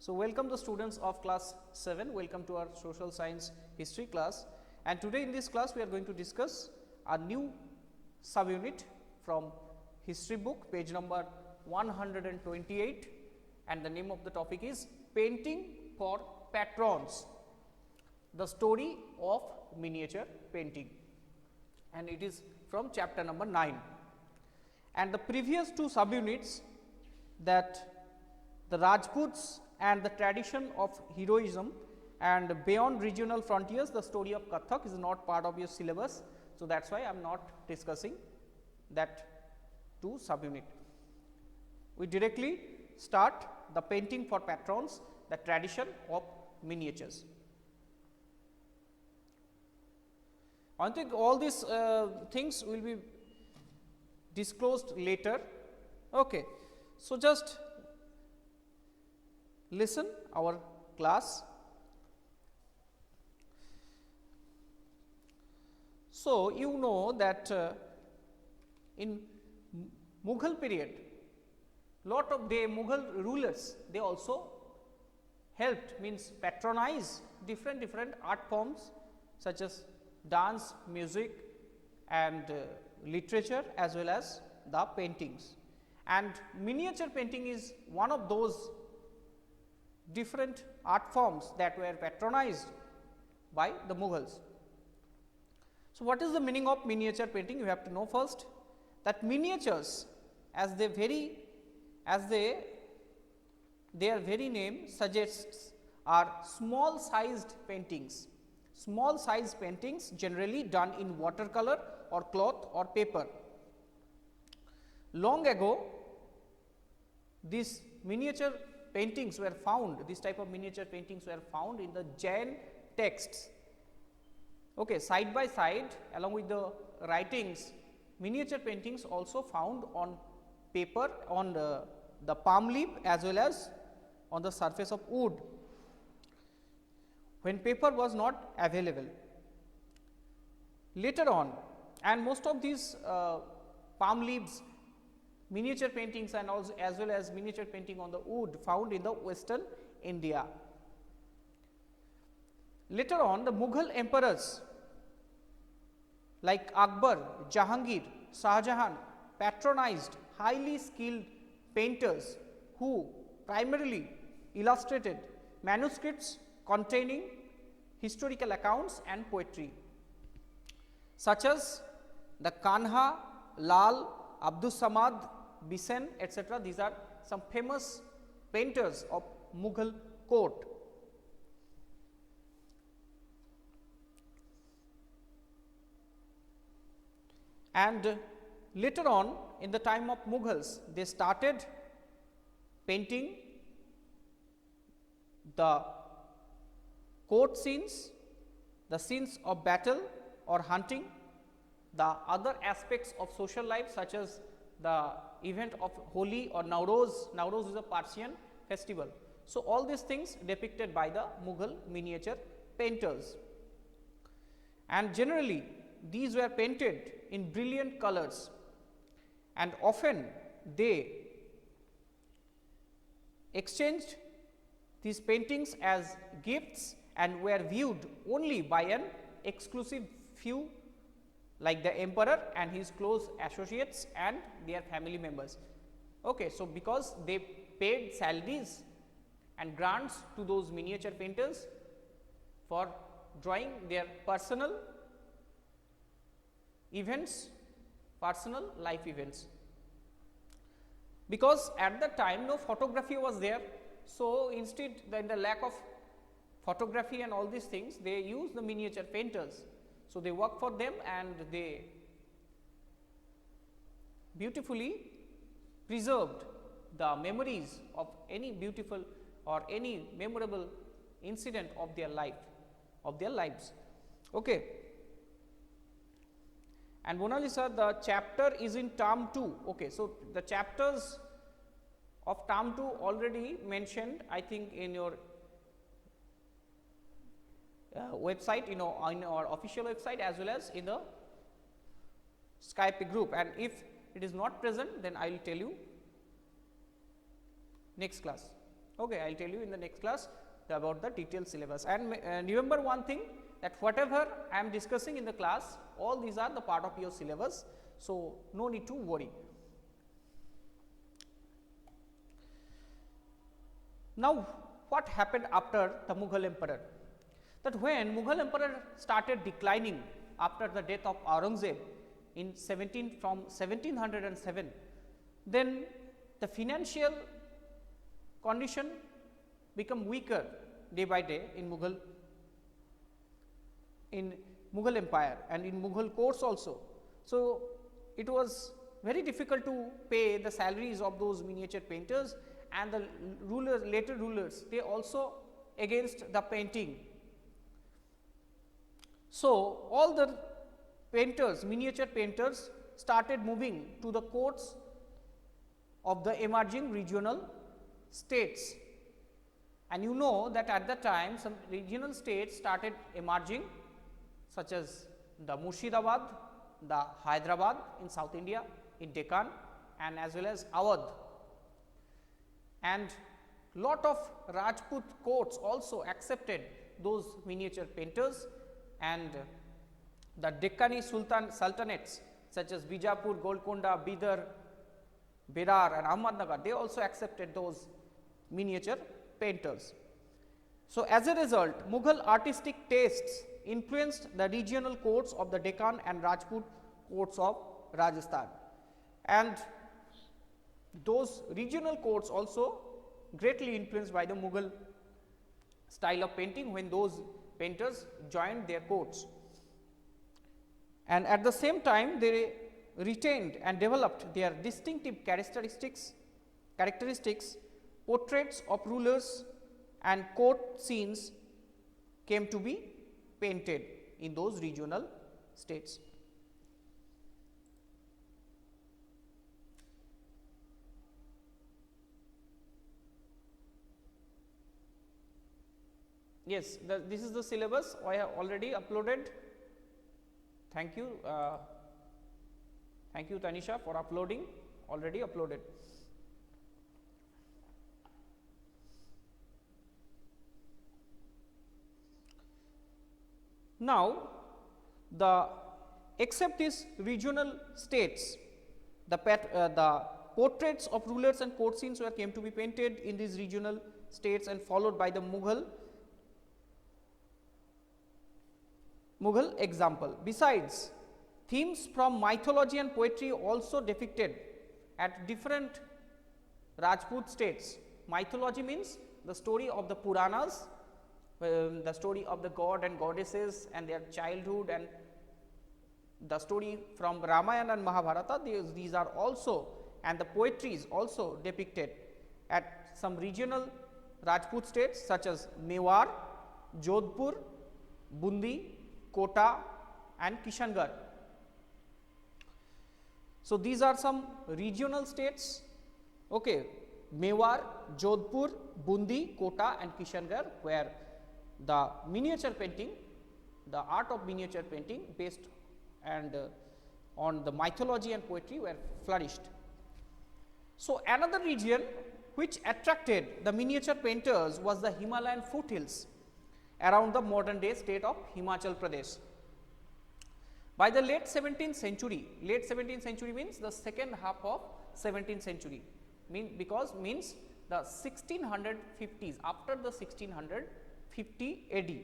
So, welcome the students of class 7, welcome to our social science history class, and today in this class we are going to discuss a new subunit from history book, page number 128, and the name of the topic is painting for patrons, the story of miniature painting, and it is from chapter number 9. And the previous two subunits, that the Rajputs and the tradition of heroism and beyond regional frontiers, the story of Kathak, is not part of your syllabus. So, that is why I am not discussing that two subunit. We directly start the painting for patrons, the tradition of miniatures. I think all these things will be disclosed later. Okay. So, just listen our class. So, you know that in Mughal period, lot of the Mughal rulers, they also helped, means patronize different art forms such as dance, music and literature, as well as the paintings. And miniature painting is one of those different art forms that were patronized by the Mughals. So, what is the meaning of miniature painting? You have to know first that miniatures, as their very name suggests, are small sized paintings. Small size paintings generally done in watercolor or cloth or paper. Long ago, these miniature paintings were found, this type of miniature paintings were found in the Jain texts. Okay, side by side along with the writings, miniature paintings also found on paper, on the palm leaf as well as on the surface of wood, when paper was not available. Later on, and most of these palm leaves miniature paintings and also as well as miniature painting on the wood found in the western India. Later on, the Mughal emperors like Akbar, Jahangir, Shah Jahan patronized highly skilled painters who primarily illustrated manuscripts containing historical accounts and poetry, such as the Kanha, Lal, Abdus Samad, Bisen, etc. These are some famous painters of Mughal court. And later on, in the time of Mughals, they started painting the court scenes, the scenes of battle or hunting, the other aspects of social life such as the event of Holi or Nowroz. Nowroz is a Persian festival. So, all these things depicted by the Mughal miniature painters, and generally these were painted in brilliant colors, and often they exchanged these paintings as gifts and were viewed only by an exclusive few, like the emperor and his close associates and their family members. Okay, so, because they paid salaries and grants to those miniature painters for drawing their personal events, personal life events. Because at that time no photography was there, so instead in the lack of photography and all these things, they use the miniature painters. So, they work for them and they beautifully preserved the memories of any beautiful or any memorable incident of their life, of their lives. Okay. And Monali sir, the chapter is in term 2. Okay. So, the chapters of term 2 already mentioned, I think, in your website, in our official website as well as in the Skype group, and if it is not present, then I will tell you next class. Okay, I will tell you in the next class about the detailed syllabus. And remember one thing, that whatever I am discussing in the class, all these are the part of your syllabus. So, no need to worry. Now, what happened after the Mughal emperor? That when Mughal emperor started declining after the death of Aurangzeb in from 1707, then the financial condition become weaker day by day in Mughal empire and in Mughal courts also. So, it was very difficult to pay the salaries of those miniature painters, and the later rulers, they also against the painting. So, all the painters, miniature painters started moving to the courts of the emerging regional states. And you know that at that time some regional states started emerging, such as the Murshidabad, the Hyderabad in South India, in Deccan, and as well as Awadh. And lot of Rajput courts also accepted those miniature painters, and the Deccani sultanates such as Bijapur, Golconda, Bidar, Berar and Ahmadnagar, they also accepted those miniature painters. So, as a result, Mughal artistic tastes influenced the regional courts of the Deccan and Rajput courts of Rajasthan, and those regional courts also greatly influenced by the Mughal style of painting when those painters joined their courts. And at the same time, they retained and developed their distinctive characteristics, portraits of rulers and court scenes came to be painted in those regional states. Yes, this is the syllabus I have already uploaded. Thank you. Thank you, Tanisha, for uploading, already uploaded. Now, except these regional states, the portraits of rulers and court scenes came to be painted in these regional states and followed by the Mughal example. Besides, themes from mythology and poetry also depicted at different Rajput states. Mythology means the story of the Puranas, the story of the god and goddesses and their childhood, and the story from Ramayana and Mahabharata, these are also, and the poetry is also depicted at some regional Rajput states such as Mewar, Jodhpur, Bundi, Kota and Kishangarh. So, these are some regional states, okay, Mewar, Jodhpur, Bundi, Kota and Kishangarh, where the miniature painting, the art of miniature painting based and on the mythology and poetry were flourished. So, another region which attracted the miniature painters was the Himalayan foothills around the modern day state of Himachal Pradesh. By the late 17th century means the second half of 17th century, means the 1650s, after the 1650 AD.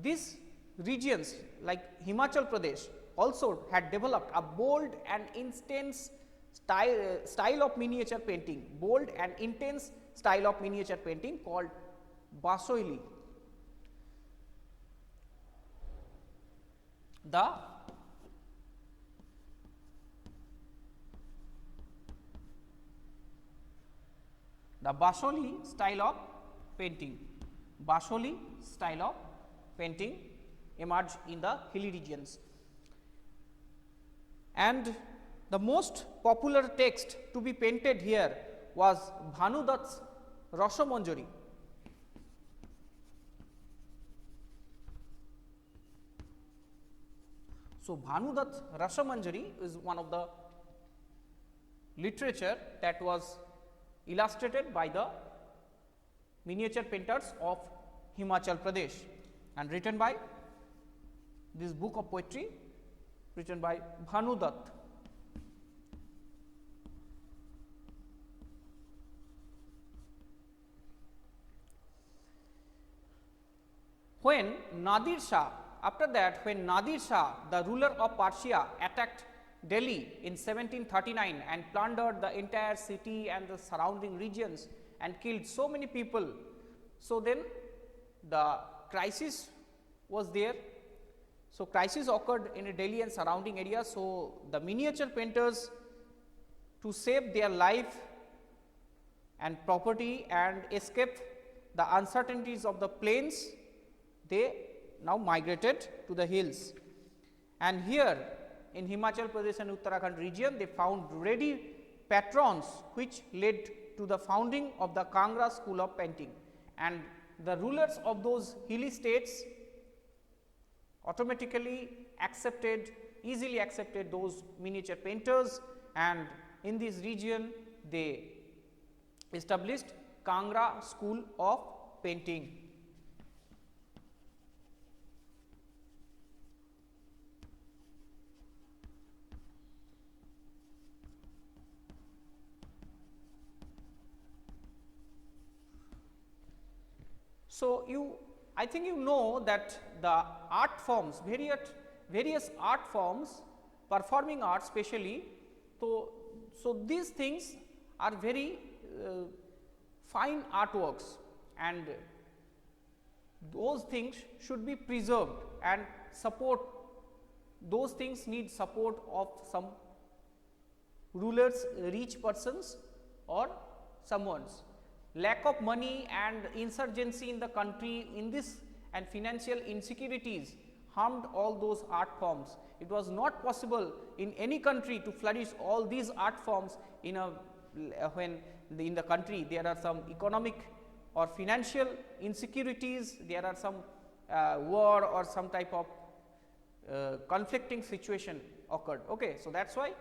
These regions like Himachal Pradesh also had developed a bold and intense style of miniature painting, called Basoili. The Basoli style of painting, emerged in the hilly regions, and the most popular text to be painted here was Bhanudatt's Rasamanjari. So, Bhanudatt's Rasamanjari is one of the literature that was illustrated by the miniature painters of Himachal Pradesh and written by this book of poetry written by Bhanu Dutt. When Nadir Shah, after that when Nadir Shah, the ruler of Persia, attacked Delhi in 1739 and plundered the entire city and the surrounding regions and killed so many people, so then the crisis was there. So, crisis occurred in Delhi and surrounding area. So, the miniature painters, to save their life and property and escape the uncertainties of the plains, they now migrated to the hills. And here in Himachal Pradesh and Uttarakhand region, they found ready patrons, which led to the founding of the Kangra school of painting. And the rulers of those hilly states automatically easily accepted those miniature painters, and in this region they established Kangra school of painting. So, I think you know that the art forms, various art forms, performing art specially, so these things are very fine artworks, and those things should be preserved and support. Those things need support of some rulers, rich persons or someone's. Lack of money and insurgency in the country in this and financial insecurities harmed all those art forms. It was not possible in any country to flourish all these art forms in a when in the country there are some economic or financial insecurities, there are some war or some type of conflicting situation occurred. Okay. So, that is why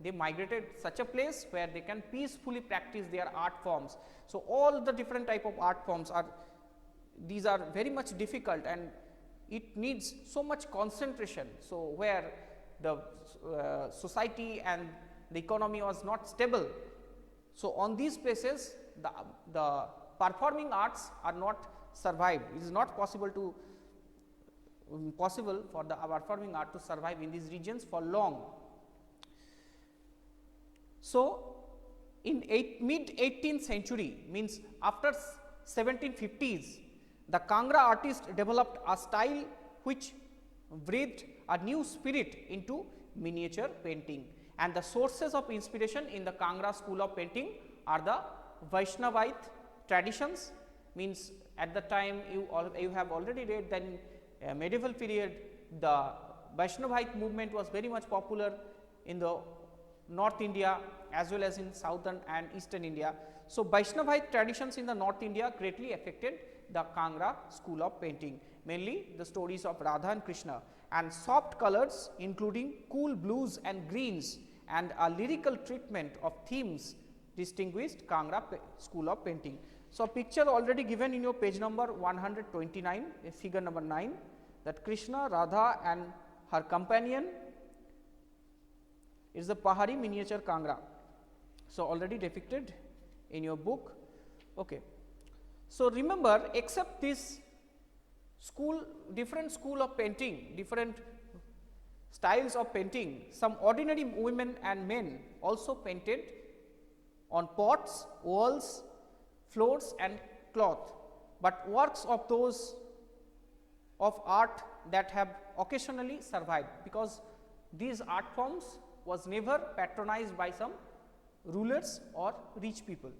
they migrated such a place where they can peacefully practice their art forms. So, all the different type of art forms are, these are very much difficult and it needs so much concentration. So, where the society and the economy was not stable. So, on these places the performing arts are not survived. It is not possible for the performing art to survive in these regions for long. So, in mid 18th century, means after 1750s, the Kangra artist developed a style which breathed a new spirit into miniature painting, and the sources of inspiration in the Kangra school of painting are the Vaishnavite traditions. Means at the time you have already read that in medieval period the Vaishnavite movement was very much popular in the North India as well as in southern and eastern India. So, Vaishnavite traditions in the North India greatly affected the Kangra school of painting, mainly the stories of Radha and Krishna, and soft colors including cool blues and greens and a lyrical treatment of themes distinguished Kangra school of painting. So, picture already given in your page number 129, figure number 9, that Krishna, Radha and her companion is the Pahari miniature Kangra. So, already depicted in your book. Okay. So, remember, except this school, different school of painting, different styles of painting, some ordinary women and men also painted on pots, walls, floors and cloth, but works of those of art that have occasionally survived, because these art forms was never patronized by some rulers or rich people.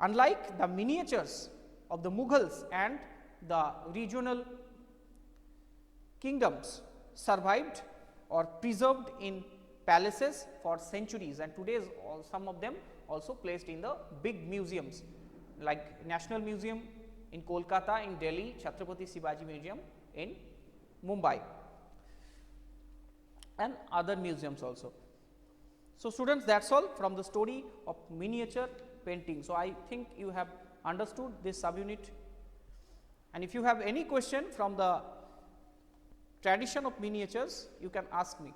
Unlike the miniatures of the Mughals and the regional kingdoms survived or preserved in palaces for centuries, and today some of them also placed in the big museums like National Museum in Kolkata, in Delhi, Chhatrapati Shivaji Museum in Mumbai and other museums also. So, students, that is all from the story of miniature painting. So, I think you have understood this subunit, and if you have any question from the tradition of miniatures, you can ask me.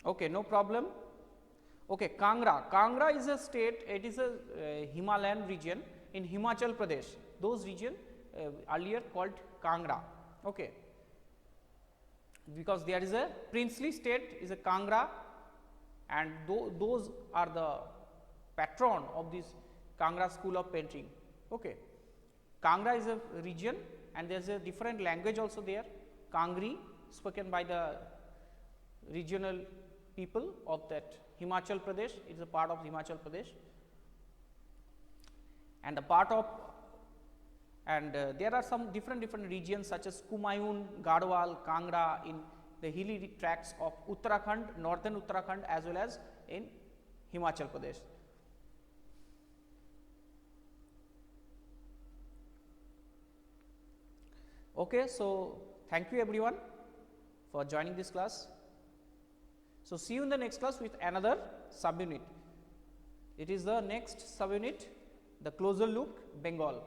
Okay, no problem. Okay, Kangra. Kangra is a state, it is a Himalayan region in Himachal Pradesh. Those region earlier called Kangra. Okay. Because there is a princely state is a Kangra, and those are the patron of this Kangra school of painting. Okay. Kangra is a region, and there is a different language also there, Kangri, spoken by the regional people of that Himachal Pradesh. It is a part of Himachal Pradesh, and the part of, and there are some different regions such as Kumaun, Garhwal, Kangra in the hilly tracts of Uttarakhand, northern Uttarakhand, as well as in Himachal Pradesh. Okay, so thank you everyone for joining this class. So, see you in the next class with another subunit. It is the next subunit, the closer look Bengal.